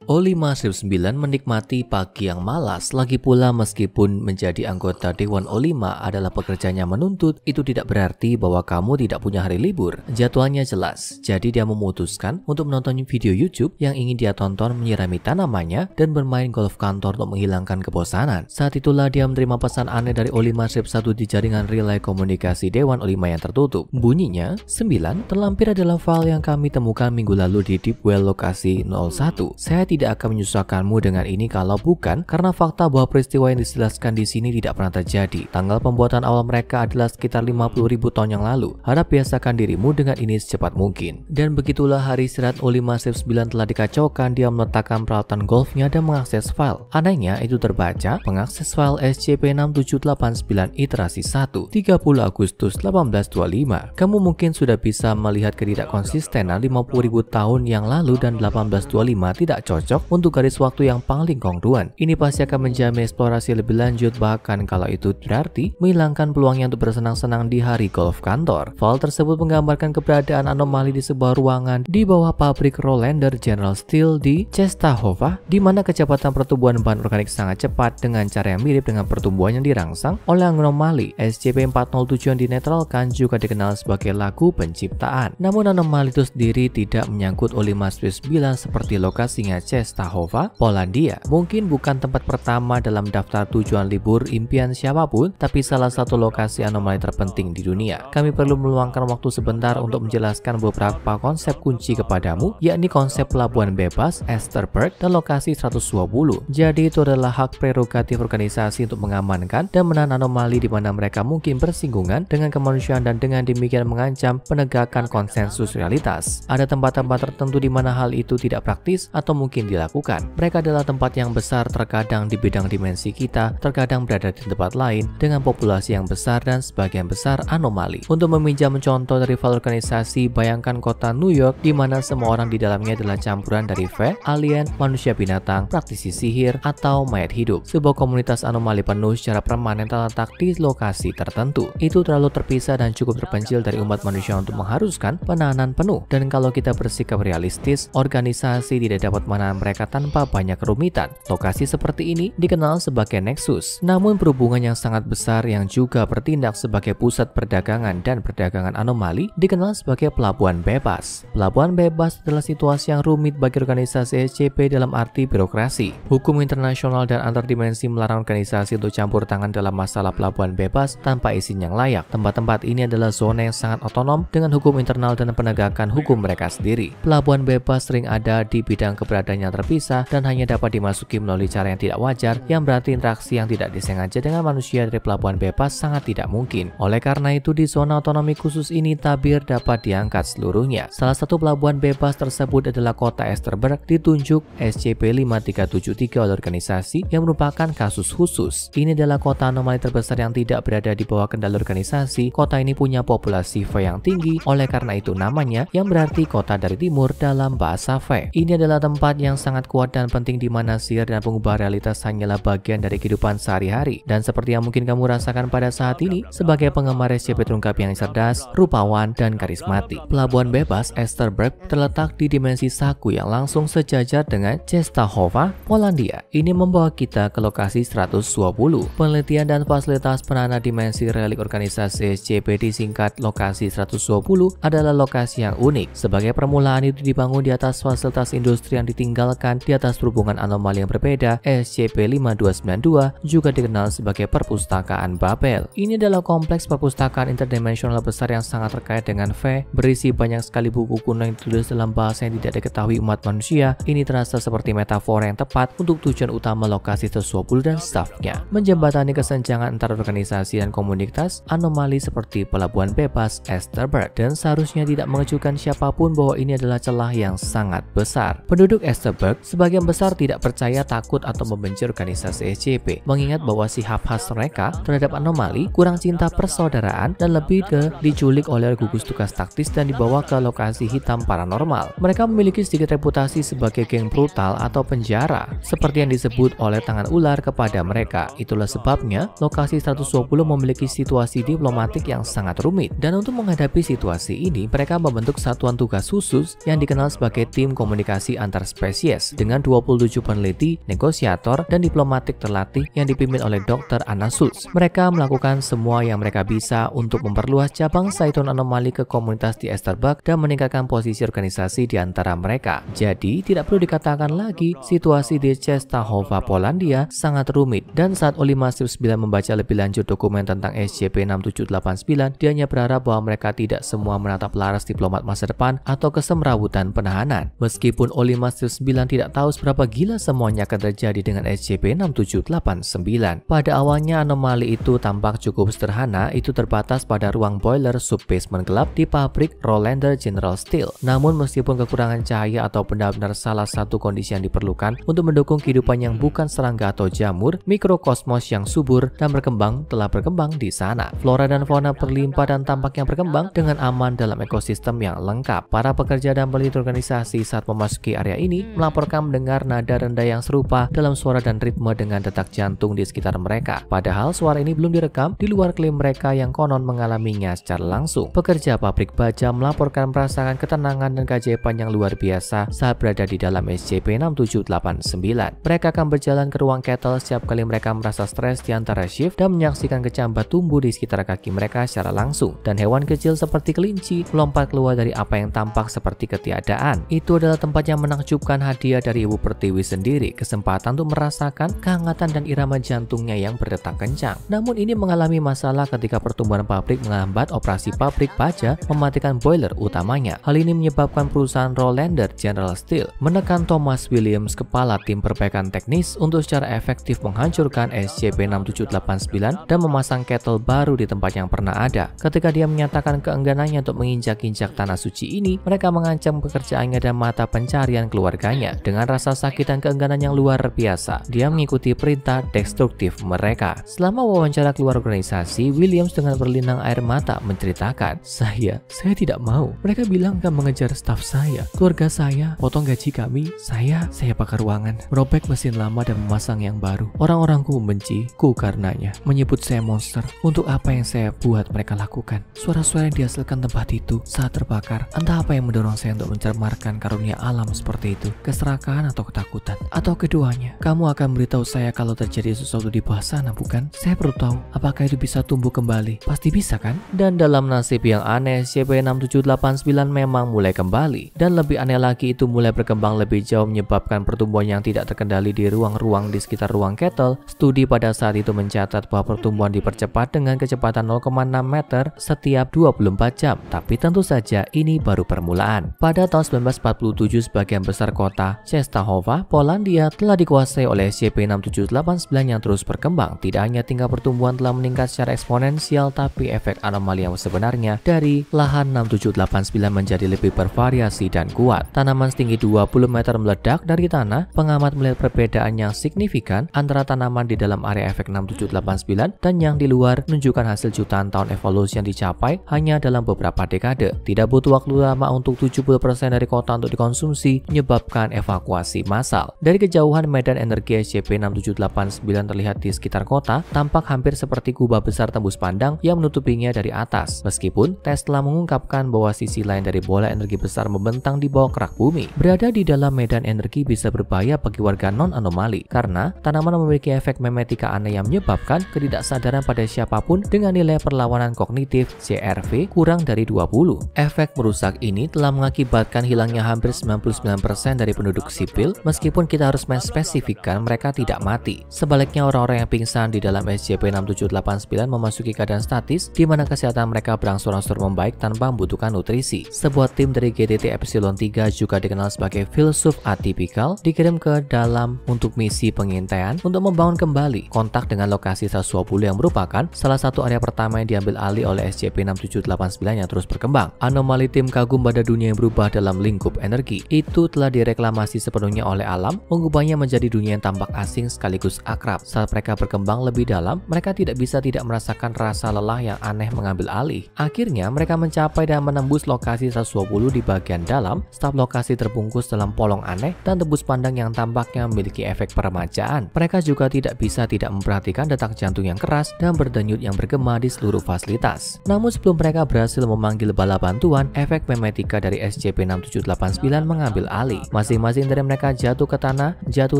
O5-9 menikmati pagi yang malas, lagi pula meskipun menjadi anggota Dewan O5 adalah pekerjaannya menuntut, itu tidak berarti bahwa kamu tidak punya hari libur. Jadwalnya jelas, jadi dia memutuskan untuk menonton video YouTube yang ingin dia tonton menyirami tanamannya dan bermain golf kantor untuk menghilangkan kebosanan. Saat itulah dia menerima pesan aneh dari O5-1 di jaringan relay komunikasi Dewan O5 yang tertutup. Bunyinya, 9 terlampir adalah file yang kami temukan minggu lalu di deep well lokasi 01. Saya tidak akan menyusahkanmu dengan ini kalau bukan karena fakta bahwa peristiwa yang dijelaskan di sini tidak pernah terjadi. Tanggal pembuatan awal mereka adalah sekitar 50.000 tahun yang lalu. Harap biasakan dirimu dengan ini secepat mungkin. Dan begitulah hari istirahat O5-9 telah dikacaukan. Dia meletakkan peralatan golfnya dan mengakses file. Anehnya itu terbaca mengakses file SCP-6789 iterasi 1 30 Agustus 1825. Kamu mungkin sudah bisa melihat ketidakkonsistenan 50.000 tahun yang lalu dan 1825 tidak cocok untuk garis waktu yang paling kongruan. Ini pasti akan menjamin eksplorasi lebih lanjut, bahkan kalau itu berarti menghilangkan peluangnya untuk bersenang-senang di hari golf kantor. File tersebut menggambarkan keberadaan anomali di sebuah ruangan di bawah pabrik Rolander General Steel di Czestochowa, di mana kecepatan pertumbuhan bahan organik sangat cepat dengan cara yang mirip dengan pertumbuhan yang dirangsang oleh anomali SCP-407 yang dinetralkan, juga dikenal sebagai lagu penciptaan. Namun anomali itu sendiri tidak menyangkut O5-9 seperti lokasinya Czestochowa, Polandia. Mungkin bukan tempat pertama dalam daftar tujuan libur impian siapapun, tapi salah satu lokasi anomali terpenting di dunia. Kami perlu meluangkan waktu sebentar untuk menjelaskan beberapa konsep kunci kepadamu, yakni konsep pelabuhan bebas, Esterberg, dan lokasi 120. Jadi itu adalah hak prerogatif organisasi untuk mengamankan dan menahan anomali di mana mereka mungkin bersinggungan dengan kemanusiaan dan dengan demikian mengancam penegakan konsensus realitas. Ada tempat-tempat tertentu di mana hal itu tidak praktis atau mungkin dilakukan. Mereka adalah tempat yang besar, terkadang di bidang dimensi kita, terkadang berada di tempat lain dengan populasi yang besar dan sebagian besar anomali. Untuk meminjam contoh dari file organisasi, bayangkan kota New York di mana semua orang di dalamnya adalah campuran dari fae, alien, manusia binatang, praktisi sihir, atau mayat hidup. Sebuah komunitas anomali penuh secara permanen terletak di lokasi tertentu. Itu terlalu terpisah dan cukup terpencil dari umat manusia untuk mengharuskan penahanan penuh. Dan kalau kita bersikap realistis, organisasi tidak dapat menahan mereka tanpa banyak kerumitan. Lokasi seperti ini dikenal sebagai Nexus. Namun perhubungan yang sangat besar yang juga bertindak sebagai pusat perdagangan dan perdagangan anomali dikenal sebagai pelabuhan bebas. Pelabuhan bebas adalah situasi yang rumit bagi organisasi SCP dalam arti birokrasi. Hukum internasional dan antar dimensi melarang organisasi untuk campur tangan dalam masalah pelabuhan bebas tanpa izin yang layak. Tempat-tempat ini adalah zona yang sangat otonom dengan hukum internal dan penegakan hukum mereka sendiri. Pelabuhan bebas sering ada di bidang keberadaan yang terpisah dan hanya dapat dimasuki melalui cara yang tidak wajar, yang berarti interaksi yang tidak disengaja dengan manusia dari pelabuhan bebas sangat tidak mungkin. Oleh karena itu, di zona otonomi khusus ini tabir dapat diangkat seluruhnya. Salah satu pelabuhan bebas tersebut adalah kota Esterberg, ditunjuk SCP-5373 oleh organisasi yang merupakan kasus khusus. Ini adalah kota anomali terbesar yang tidak berada di bawah kendali organisasi. Kota ini punya populasi fae yang tinggi, oleh karena itu namanya yang berarti kota dari timur dalam bahasa fae. Ini adalah tempat yang sangat kuat dan penting di mana sihir dan pengubah realitas hanyalah bagian dari kehidupan sehari-hari. Dan seperti yang mungkin kamu rasakan pada saat ini sebagai penggemar SCP terungkap yang cerdas, rupawan, dan karismatik. Pelabuhan bebas Esterberg terletak di dimensi Saku yang langsung sejajar dengan Czestochowa, Polandia. Ini membawa kita ke lokasi 120. Penelitian dan fasilitas penahanan dimensi relik organisasi SCP disingkat lokasi 120 adalah lokasi yang unik. Sebagai permulaan itu dibangun di atas fasilitas industri yang ditinggalkan di atas hubungan anomali yang berbeda. SCP-5292 juga dikenal sebagai perpustakaan Babel. Ini adalah kompleks perpustakaan interdimensional besar yang sangat terkait dengan fae, berisi banyak sekali buku kuno yang ditulis dalam bahasa yang tidak diketahui umat manusia. Ini terasa seperti metafora yang tepat untuk tujuan utama lokasi 120 dan stafnya, menjembatani kesenjangan antara organisasi dan komunitas anomali seperti pelabuhan bebas Esterberg, dan seharusnya tidak mengejutkan siapapun bahwa ini adalah celah yang sangat besar. Penduduk Esterberg sebagian besar tidak percaya, takut, atau membenci organisasi SCP, mengingat bahwa sikap khas mereka terhadap anomali, kurang cinta persaudaraan, dan lebih ke diculik oleh gugus tugas taktis dan dibawa ke lokasi hitam paranormal. Mereka memiliki sedikit reputasi sebagai geng brutal atau penjara, seperti yang disebut oleh tangan ular kepada mereka. Itulah sebabnya lokasi 120 memiliki situasi diplomatik yang sangat rumit, dan untuk menghadapi situasi ini mereka membentuk satuan tugas khusus yang dikenal sebagai tim komunikasi antar spesies spesies dengan 27 peneliti, negosiator, dan diplomatik terlatih yang dipimpin oleh Dr. Anna Schultz. Mereka melakukan semua yang mereka bisa untuk memperluas cabang Cyton anomali ke komunitas di Esterbrook dan meningkatkan posisi organisasi di antara mereka. Jadi, tidak perlu dikatakan lagi, situasi di Częstochowa, Polandia sangat rumit, dan saat Olimar 9 membaca lebih lanjut dokumen tentang SCP-6789, dia hanya berharap bahwa mereka tidak semua menatap laras diplomat masa depan atau kesemrawutan penahanan. Meskipun Olimar 9 tidak tahu seberapa gila semuanya akan terjadi dengan SCP-6789. Pada awalnya anomali itu tampak cukup sederhana, itu terbatas pada ruang boiler sub-basement gelap di pabrik Rolander General Steel. Namun meskipun kekurangan cahaya atau benar-benar salah satu kondisi yang diperlukan untuk mendukung kehidupan yang bukan serangga atau jamur, mikrokosmos yang subur dan berkembang telah berkembang di sana. Flora dan fauna berlimpah dan tampaknya berkembang dengan aman dalam ekosistem yang lengkap. Para pekerja dan peneliti organisasi saat memasuki area ini melaporkan mendengar nada rendah yang serupa dalam suara dan ritme dengan detak jantung di sekitar mereka. Padahal suara ini belum direkam di luar klaim mereka yang konon mengalaminya secara langsung. Pekerja pabrik baja melaporkan merasakan ketenangan dan keajaiban yang luar biasa saat berada di dalam SCP-6789. Mereka akan berjalan ke ruang kettle setiap kali mereka merasa stres di antara shift dan menyaksikan kecambah tumbuh di sekitar kaki mereka secara langsung, dan hewan kecil seperti kelinci melompat keluar dari apa yang tampak seperti ketiadaan. Itu adalah tempat yang menakjubkan, hadiah dari Ibu Pertiwi sendiri, kesempatan untuk merasakan kehangatan dan irama jantungnya yang berdetak kencang. Namun ini mengalami masalah ketika pertumbuhan pabrik menghambat operasi pabrik baja mematikan boiler utamanya. Hal ini menyebabkan perusahaan Rolander General Steel menekan Thomas Williams, kepala tim perbaikan teknis, untuk secara efektif menghancurkan SCP-6789 dan memasang kettle baru di tempat yang pernah ada. Ketika dia menyatakan keengganannya untuk menginjak-injak tanah suci ini, mereka mengancam pekerjaannya dan mata pencarian keluarganya. Dengan rasa sakit dan keengganan yang luar biasa, dia mengikuti perintah destruktif mereka. Selama wawancara keluar organisasi, Williams dengan berlinang air mata menceritakan, Saya tidak mau. Mereka bilang akan mengejar staf saya, keluarga saya, potong gaji kami. Saya bakar ruangan, merobek mesin lama dan memasang yang baru. Orang-orangku membenciku karenanya, menyebut saya monster. Untuk apa yang saya buat mereka lakukan? Suara-suara yang dihasilkan tempat itu saat terbakar, entah apa yang mendorong saya untuk mencermarkan karunia alam seperti itu, keserakahan atau ketakutan, atau keduanya. Kamu akan beritahu saya kalau terjadi sesuatu di bawah sana, bukan? Saya perlu tahu, apakah itu bisa tumbuh kembali? Pasti bisa, kan? Dan dalam nasib yang aneh, SCP-6789 memang mulai kembali. Dan lebih aneh lagi, itu mulai berkembang lebih jauh, menyebabkan pertumbuhan yang tidak terkendali di ruang-ruang di sekitar ruang kettle. Studi pada saat itu mencatat bahwa pertumbuhan dipercepat dengan kecepatan 0,6 meter setiap 24 jam. Tapi tentu saja ini baru permulaan. Pada tahun 1947, sebagian besar kota Częstochowa, Polandia telah dikuasai oleh SCP-6789 yang terus berkembang. Tidak hanya tingkat pertumbuhan telah meningkat secara eksponensial, tapi efek anomali yang sebenarnya dari lahan 6789 menjadi lebih bervariasi dan kuat. Tanaman setinggi 20 meter meledak dari tanah. Pengamat melihat perbedaan yang signifikan antara tanaman di dalam area efek 6789 dan yang di luar, menunjukkan hasil jutaan tahun evolusi yang dicapai hanya dalam beberapa dekade. Tidak butuh waktu lama untuk 70% dari kota untuk dikonsumsi, menyebabkan evakuasi massal. Dari kejauhan, medan energi SCP-6789 terlihat di sekitar kota, tampak hampir seperti kubah besar tembus pandang yang menutupinya dari atas. Meskipun tes telah mengungkapkan bahwa sisi lain dari bola energi besar membentang di bawah kerak bumi. Berada di dalam medan energi bisa berbahaya bagi warga non-anomali, karena tanaman memiliki efek memetika aneh yang menyebabkan ketidaksadaran pada siapapun dengan nilai perlawanan kognitif CRV kurang dari 20. Efek merusak ini telah mengakibatkan hilangnya hampir 99% dari penduduk sipil, meskipun kita harus menspesifikkan mereka tidak mati. Sebaliknya, orang-orang yang pingsan di dalam SCP-6789 memasuki keadaan statis, di mana kesehatan mereka berangsur-angsur membaik tanpa membutuhkan nutrisi. Sebuah tim dari GDT Epsilon 3, juga dikenal sebagai filsuf atipikal, dikirim ke dalam untuk misi pengintaian untuk membangun kembali kontak dengan lokasi 120 yang merupakan salah satu area pertama yang diambil alih oleh SCP-6789 yang terus berkembang. Anomali tim kagum pada dunia yang berubah dalam lingkup energi itu telah direklamasi sepenuhnya oleh alam, mengubahnya menjadi dunia yang tampak asing sekaligus akrab. Saat mereka berkembang lebih dalam, mereka tidak bisa tidak merasakan rasa lelah yang aneh mengambil alih. Akhirnya mereka mencapai dan menembus lokasi 120 di bagian dalam. Setiap lokasi terbungkus dalam polong aneh dan tembus pandang yang tampaknya memiliki efek peremajaan. Mereka juga tidak bisa tidak memperhatikan detak jantung yang keras dan berdenyut yang bergema di seluruh fasilitas. Namun sebelum mereka berhasil memanggil bala bantuan, efek memetika dari SCP-6789 mengambil alih. Masing-masing dari mereka jatuh ke tanah, jatuh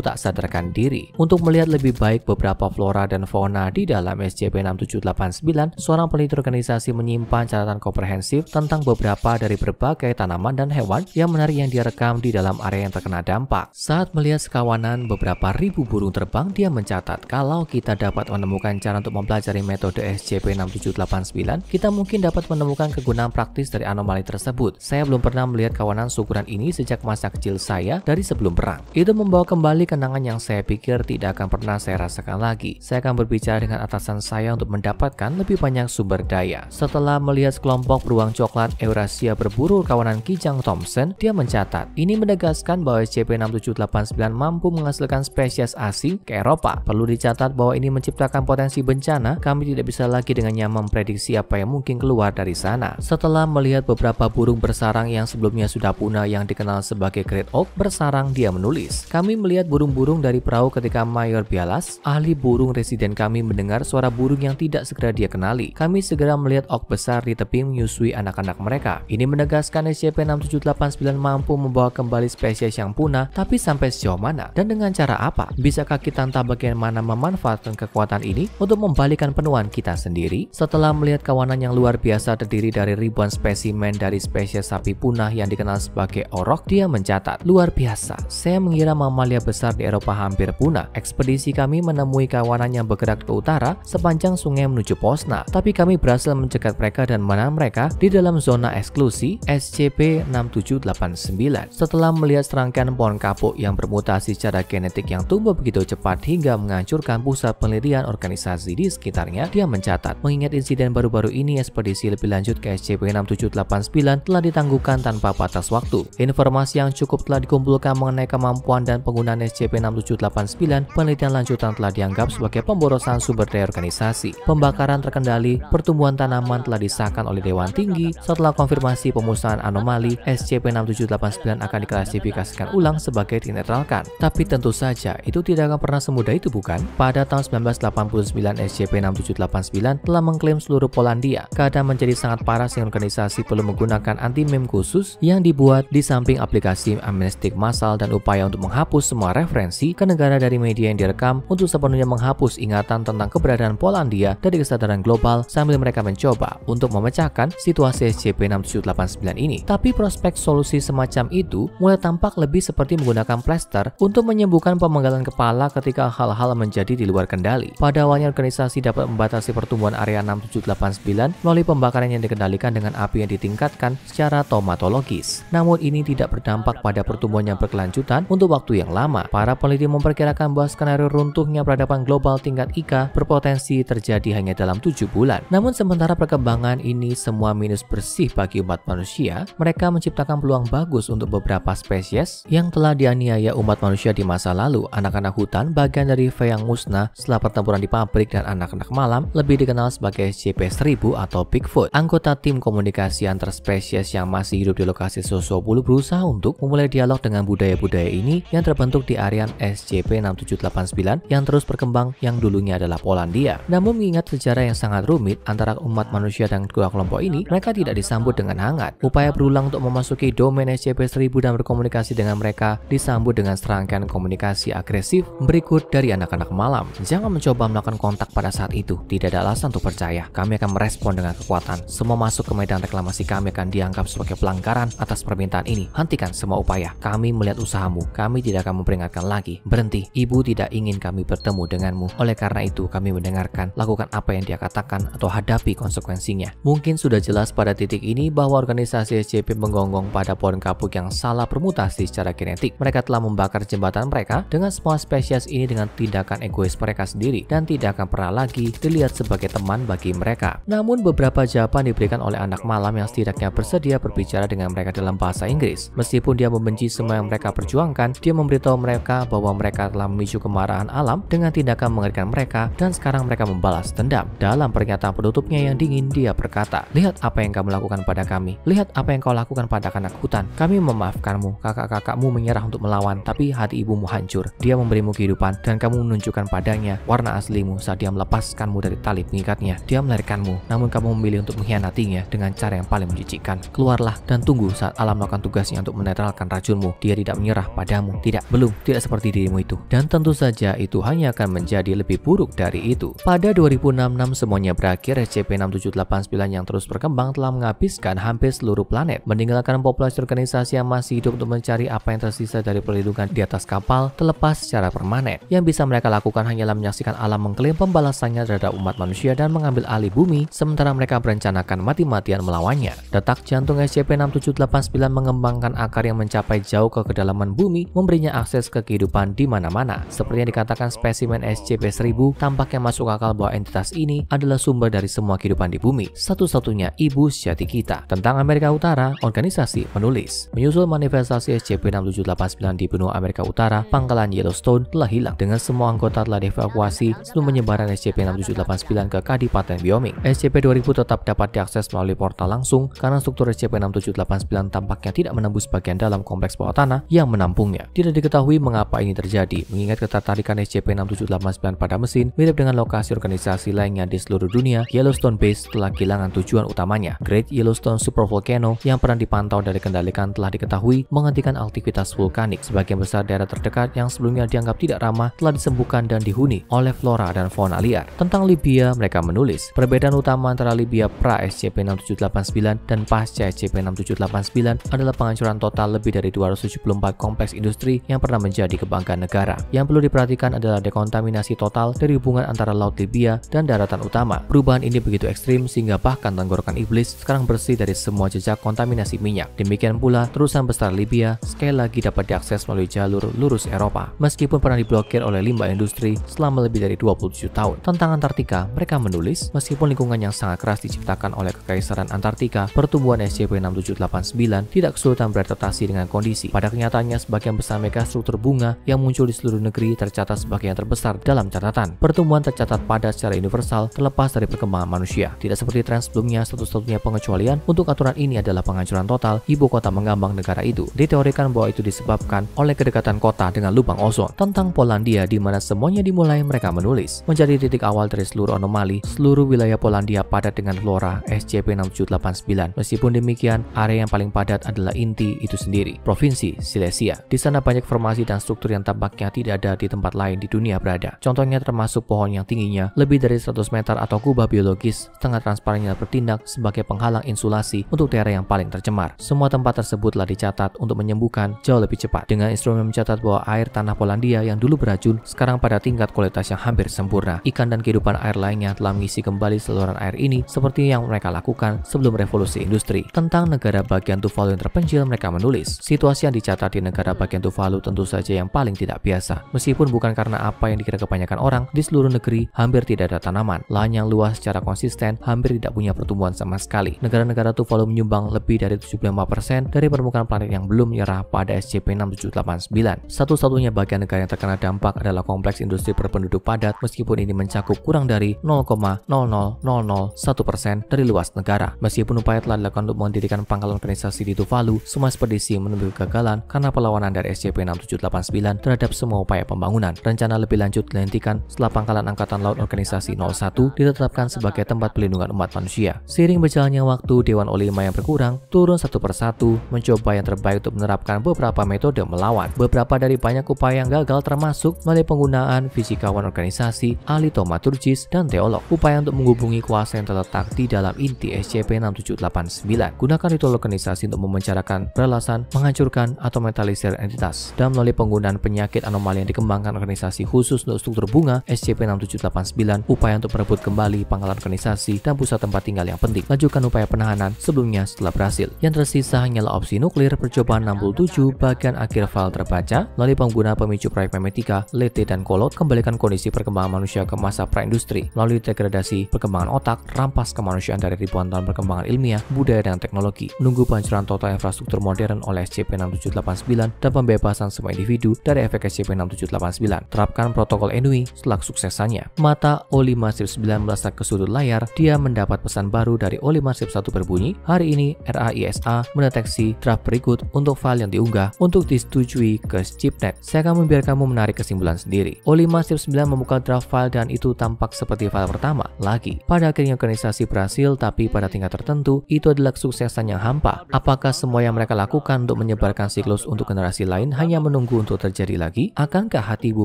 tak sadarkan diri. Untuk melihat lebih baik beberapa flora dan fauna di dalam SCP-6789, seorang peneliti organisasi menyimpan catatan komprehensif tentang beberapa dari berbagai tanaman dan hewan yang menarik yang dia rekam di dalam area yang terkena dampak. Saat melihat sekawanan beberapa ribu burung terbang, dia mencatat kalau kita dapat menemukan cara untuk mempelajari metode SCP-6789, kita mungkin dapat menemukan kegunaan praktis dari anomali tersebut. Saya belum pernah melihat kawanan seukuran ini sejak masa kecil saya dari sebelum perang. Itu membawa kembali kenangan yang saya pikir tidak akan pernah saya rasakan lagi. Saya akan berbicara dengan atasan saya untuk mendapatkan lebih banyak sumber daya. Setelah melihat sekelompok beruang coklat Eurasia berburu kawanan Kijang Thompson, dia mencatat, ini menegaskan bahwa SCP-6789 mampu menghasilkan spesies asing ke Eropa. Perlu dicatat bahwa ini menciptakan potensi bencana. Kami tidak bisa lagi dengan nyaman memprediksi apa yang mungkin keluar dari sana. Setelah melihat beberapa burung bersarang yang sebelumnya sudah punah yang dikenal sebagai Great Auk bersarang, dia menulis, kami melihat burung-burung dari perahu ketika Mayor Bialas, ahli burung residen kami, mendengar suara burung yang tidak segera dia kenali. Kami segera melihat auk besar di tepi menyusui anak-anak mereka. Ini menegaskan SCP-6789 mampu membawa kembali spesies yang punah, tapi sampai sejauh mana dan dengan cara apa? Bisakah kita entah bagaimana memanfaatkan kekuatan ini untuk membalikan penuaan kita sendiri? Setelah melihat kawanan yang luar biasa terdiri dari ribuan spesimen dari spesies sapi punah yang dikenal sebagai orok, dia mencatat, luar biasa. Saya mengira mamalia besar di Eropa hampir punah. Ekspedisi kami menemui kawanan yang bergerak ke utara sepanjang sungai menuju Posna, tapi kami berhasil mencegat mereka dan menahan mereka di dalam zona eksklusi SCP-6789. Setelah melihat serangkaian pohon kapuk yang bermutasi secara genetik yang tumbuh begitu cepat hingga menghancurkan pusat penelitian organisasi di sekitarnya, dia mencatat, mengingat insiden baru-baru ini, ekspedisi lebih lanjut ke SCP-6789 telah ditangguhkan tanpa batas waktu. Informasi yang cukup telah dikumpulkan mengenai kemampuan dan penggunaan SCP-6789. Penelitian lanjutan telah dianggap sebagai pemborosan sumber daya organisasi. Pembakaran terkendali, pertumbuhan tanaman telah disahkan oleh Dewan Tinggi. Setelah konfirmasi pemusnahan anomali, SCP-6789 akan diklasifikasikan ulang sebagai dinetralkan. Tapi tentu saja, itu tidak akan pernah semudah itu, bukan? Pada tahun 1989, SCP-6789 telah mengklaim seluruh Polandia. Keadaan menjadi sangat parah sehingga organisasi perlu menggunakan anti-meme khusus yang dibuat di samping aplikasi amnestik massal dan upaya untuk menghapus semua referensi ke negara dari media yang direkam untuk sepenuhnya menghapus ingatan tentang keberadaan Polandia dari kesadaran global sambil mereka mencoba untuk memecahkan situasi SCP-6789 ini. Tapi prospek solusi semacam itu mulai tampak lebih seperti menggunakan plester untuk menyembuhkan pemenggalan kepala ketika hal-hal menjadi di luar kendali. Pada awalnya organisasi dapat membatasi pertumbuhan area 6789 melalui pembakaran yang dikendalikan dengan api yang ditingkatkan secara tomatologis. Namun ini tidak berdampak pada pertumbuhan yang berkelanjutan untuk waktu yang lama. Para peneliti memperkirakan bahwa skenario runtuhnya peradaban global tingkat IKA berpotensi terjadi hanya dalam 7 bulan. Namun sementara perkembangan ini semua minus bersih bagi umat manusia, mereka menciptakan peluang bagus untuk beberapa spesies yang telah dianiaya umat manusia di masa lalu. Anak-anak hutan, bagian dari V yang musnah setelah pertempuran di pabrik, dan anak-anak malam, lebih dikenal sebagai SCP-1000 atau Bigfoot. Anggota tim komunikasi antar spesies yang masih hidup di lokasi Sosopulu berusaha untuk memulai dialog dengan budaya-budaya ini yang terbentuk di area SCP-6789 yang terus berkembang yang dulunya adalah Polandia. Namun mengingat sejarah yang sangat rumit antara umat manusia dan kedua kelompok ini, mereka tidak disambut dengan hangat. Upaya berulang untuk memasuki domain SCP-1000 dan berkomunikasi dengan mereka disambut dengan serangkaian komunikasi agresif berikut dari anak-anak malam. Jangan mencoba melakukan kontak pada saat itu. Tidak ada alasan untuk percaya. Kami akan merespon dengan kekuatan. Semua masuk ke medan reklamasi kami akan dianggap sebagai pelanggaran atas permintaan ini. Hentikan semua upaya. Kami melihat usahamu. Kami tidak akan memperingatkan lagi. Berhenti. Ibu tidak ingin kami bertemu denganmu. Oleh karena itu, kami mendengarkan. Lakukan apa yang dia katakan atau hadapi konsekuensinya. Mungkin sudah jelas pada titik ini bahwa organisasi SCP menggonggong pada pohon kapuk yang salah bermutasi secara genetik. Mereka telah membakar jembatan mereka dengan semua spesies ini dengan tindakan egois mereka sendiri dan tidak akan pernah lagi dilihat sebagai teman bagi mereka. Namun beberapa jawaban diberikan oleh anak malam yang setidaknya bersedia berbicara dengan mereka dalam bahasa Inggris. Meskipun dia membenci semua yang mereka perjuangkan, dia memberitahu mereka bahwa mereka telah memicu kemarahan alam dengan tindakan mengerikan mereka dan sekarang mereka membalas dendam. Dalam pernyataan penutupnya yang dingin, dia berkata, "Lihat apa yang kamu lakukan pada kami. Lihat apa yang kau lakukan pada anak hutan. Kami memaafkanmu. Kakak-kakakmu menyerah untuk melawan, tapi hati ibumu hancur. Dia memberimu kehidupan dan kamu menunjukkan padanya warna aslimu saat dia melepaskanmu dari tali pengikatnya. Dia melahirkanmu, namun kamu memilih untuk mengkhianatinya dengan cara yang paling menjijikkan. Keluarlah dan tunggu saat alam melakukan tugasnya untuk menetralkan racun meracunmu, dia tidak menyerah padamu. Tidak, belum, tidak seperti dirimu itu. Dan tentu saja itu hanya akan menjadi lebih buruk dari itu. Pada 2066 semuanya berakhir. SCP-6789 yang terus berkembang telah menghabiskan hampir seluruh planet, meninggalkan populasi organisasi yang masih hidup untuk mencari apa yang tersisa dari perlindungan di atas kapal terlepas secara permanen. Yang bisa mereka lakukan hanyalah menyaksikan alam mengklaim pembalasannya terhadap umat manusia dan mengambil alih bumi, sementara mereka berencanakan mati-matian melawannya. Detak jantung SCP-6789 mengembangkan akar yang mencapai jauh ke kedalaman bumi, memberinya akses ke kehidupan di mana-mana. Seperti yang dikatakan spesimen SCP-1000, tampaknya masuk akal bahwa entitas ini adalah sumber dari semua kehidupan di bumi, satu-satunya ibu sejati kita. Tentang Amerika Utara, organisasi menulis, menyusul manifestasi SCP-6789 di benua Amerika Utara, pangkalan Yellowstone telah hilang dengan semua anggota telah dievakuasi sebelum penyebaran SCP-6789 ke Kadipaten Wyoming. SCP-2000 tetap dapat diakses melalui portal langsung karena struktur SCP-6789 tampaknya tidak menembus bagian dalam kompleks bawah tanah yang menampungnya. Tidak diketahui mengapa ini terjadi, mengingat ketertarikan SCP-6789 pada mesin mirip dengan lokasi organisasi lainnya di seluruh dunia. Yellowstone Base telah kehilangan tujuan utamanya. Great Yellowstone Supervolcano yang pernah dipantau dan dikendalikan telah diketahui menghentikan aktivitas vulkanik. Sebagian besar daerah terdekat yang sebelumnya dianggap tidak ramah telah disembuhkan dan dihuni oleh flora dan fauna liar. Tentang Libya, mereka menulis, perbedaan utama antara Libya pra SCP-6789 dan pasca SCP-6789 adalah penghancuran total lebih dari 274 kompleks industri yang pernah menjadi kebanggaan negara. Yang perlu diperhatikan adalah dekontaminasi total dari hubungan antara Laut Libya dan daratan utama. Perubahan ini begitu ekstrim sehingga bahkan tenggorokan iblis sekarang bersih dari semua jejak kontaminasi minyak. Demikian pula, terusan besar Libya sekali lagi dapat diakses melalui jalur lurus Eropa, meskipun pernah diblokir oleh limbah industri selama lebih dari 27 tahun. Tentang Antartika, mereka menulis, meskipun lingkungan yang sangat keras diciptakan oleh Kekaisaran Antartika, pertumbuhan SCP-6789 tidak kesulitan beradaptasi dengan kondisi. Pada kenyataannya, sebagian besar megastruktur bunga yang muncul di seluruh negeri tercatat sebagai yang terbesar dalam catatan. Pertumbuhan tercatat padat secara universal terlepas dari perkembangan manusia. Tidak seperti tren sebelumnya, satu-satunya pengecualian untuk aturan ini adalah penghancuran total ibu kota mengambang negara itu. Diteorikan bahwa itu disebabkan oleh kedekatan kota dengan lubang ozon. Tentang Polandia, di mana semuanya dimulai, mereka menulis, menjadi titik awal dari seluruh anomali, seluruh wilayah Polandia padat dengan flora SCP-6789. Meskipun demikian, area yang paling padat adalah inti itu sendiri, Provinsi Silesia. Di sana banyak formasi dan struktur yang tampaknya tidak ada di tempat lain di dunia berada. Contohnya termasuk pohon yang tingginya lebih dari 100 meter atau kubah biologis setengah transparan yang bertindak sebagai penghalang insulasi untuk daerah yang paling tercemar. Semua tempat tersebut telah dicatat untuk menyembuhkan jauh lebih cepat, dengan instrumen mencatat bahwa air tanah Polandia yang dulu beracun sekarang pada tingkat kualitas yang hampir sempurna. Ikan dan kehidupan air lainnya telah mengisi kembali saluran air ini seperti yang mereka lakukan sebelum revolusi industri. Tentang negara bagian Tuvalu yang terpencil, mereka menulis, situasi yang dicatat di negara bagian Tuvalu tentu saja yang paling tidak biasa. Meskipun bukan karena apa yang dikira kebanyakan orang, di seluruh negeri hampir tidak ada tanaman. Lahan yang luas secara konsisten hampir tidak punya pertumbuhan sama sekali. Negara-negara Tuvalu menyumbang lebih dari 75% dari permukaan planet yang belum menyerah pada SCP-6789. Satu-satunya bagian negara yang terkena dampak adalah kompleks industri berpenduduk padat, meskipun ini mencakup kurang dari 0,00001% dari luas negara. Meskipun upaya telah dilakukan untuk mendirikan pangkalan organisasi di Tuvalu, semua ekspedisi menemui kegagalan karena perlawanan dari SCP-6789 terhadap semua upaya pembangunan. Rencana lebih lanjut dihentikan setelah pangkalan Angkatan Laut Organisasi 01 ditetapkan sebagai tempat pelindungan umat manusia. Seiring berjalannya waktu, Dewan O5 yang berkurang turun satu persatu, mencoba yang terbaik untuk menerapkan beberapa metode melawan. Beberapa dari banyak upaya yang gagal termasuk melalui penggunaan fisikawan organisasi, ahli taumaturgis, dan teolog. Upaya untuk menghubungi kuasa yang terletak di dalam inti SCP-6789. Gunakan ritual organisasi untuk memencarakan, beralasan, menghancurkan, atau metalisir entitas. Dan melalui penggunaan penyakit anomali yang dikembangkan organisasi khusus untuk struktur bunga SCP-6789, upaya untuk merebut kembali pangkalan organisasi dan pusat tempat tinggal yang penting. Lanjutkan upaya penahanan sebelumnya setelah berhasil. Yang tersisa hanyalah opsi nuklir. Percobaan 67 bagian akhir file terbaca. Melalui pengguna pemicu proyek Memetika, Lete, dan Kolot, kembalikan kondisi perkembangan manusia ke masa praindustri. Melalui degradasi perkembangan otak, rampas kemanusiaan dari ribuan tahun perkembangan ilmiah, budaya, dan teknologi. Menunggu pehancuran total infrastruktur modern oleh SCP-6789 dan pembebasan semua individu dari efek SCP-6789. Terapkan protokol Enui setelah kesuksesannya. Mata O5-9 melesat ke sudut layar. Dia mendapat pesan baru dari O5-1 berbunyi, hari ini RAISA mendeteksi draft berikut untuk file yang diunggah untuk disetujui ke chipnet. Saya akan membiarkanmu menarik kesimpulan sendiri. O5-9 membuka draft file dan itu tampak seperti file pertama lagi. Pada akhirnya organisasi berhasil, tapi pada tingkat tertentu itu adalah kesuksesan yang hampa. Apakah semua yang mereka lakukan untuk menyebar menyebarkan siklus untuk generasi lain hanya menunggu untuk terjadi lagi? Akankah hati Ibu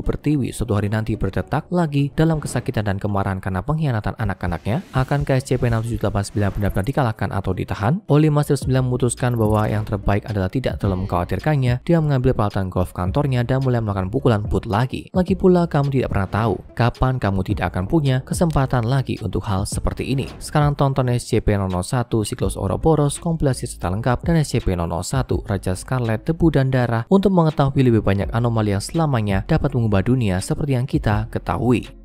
Pertiwi suatu hari nanti berdetak lagi dalam kesakitan dan kemarahan karena pengkhianatan anak-anaknya? Akankah SCP-6789 benar-benar dikalahkan atau ditahan? Oli Master 9 memutuskan bahwa yang terbaik adalah tidak terlalu mengkhawatirkannya. Dia mengambil peralatan golf kantornya dan mulai melakukan pukulan boot lagi. Lagi pula, kamu tidak pernah tahu kapan kamu tidak akan punya kesempatan lagi untuk hal seperti ini. Sekarang tonton SCP-001 Siklus Ouroboros kompilasi serta lengkap dan SCP-001 Raja Scarlet Debu dan Darah untuk mengetahui lebih banyak anomali yang selamanya dapat mengubah dunia seperti yang kita ketahui.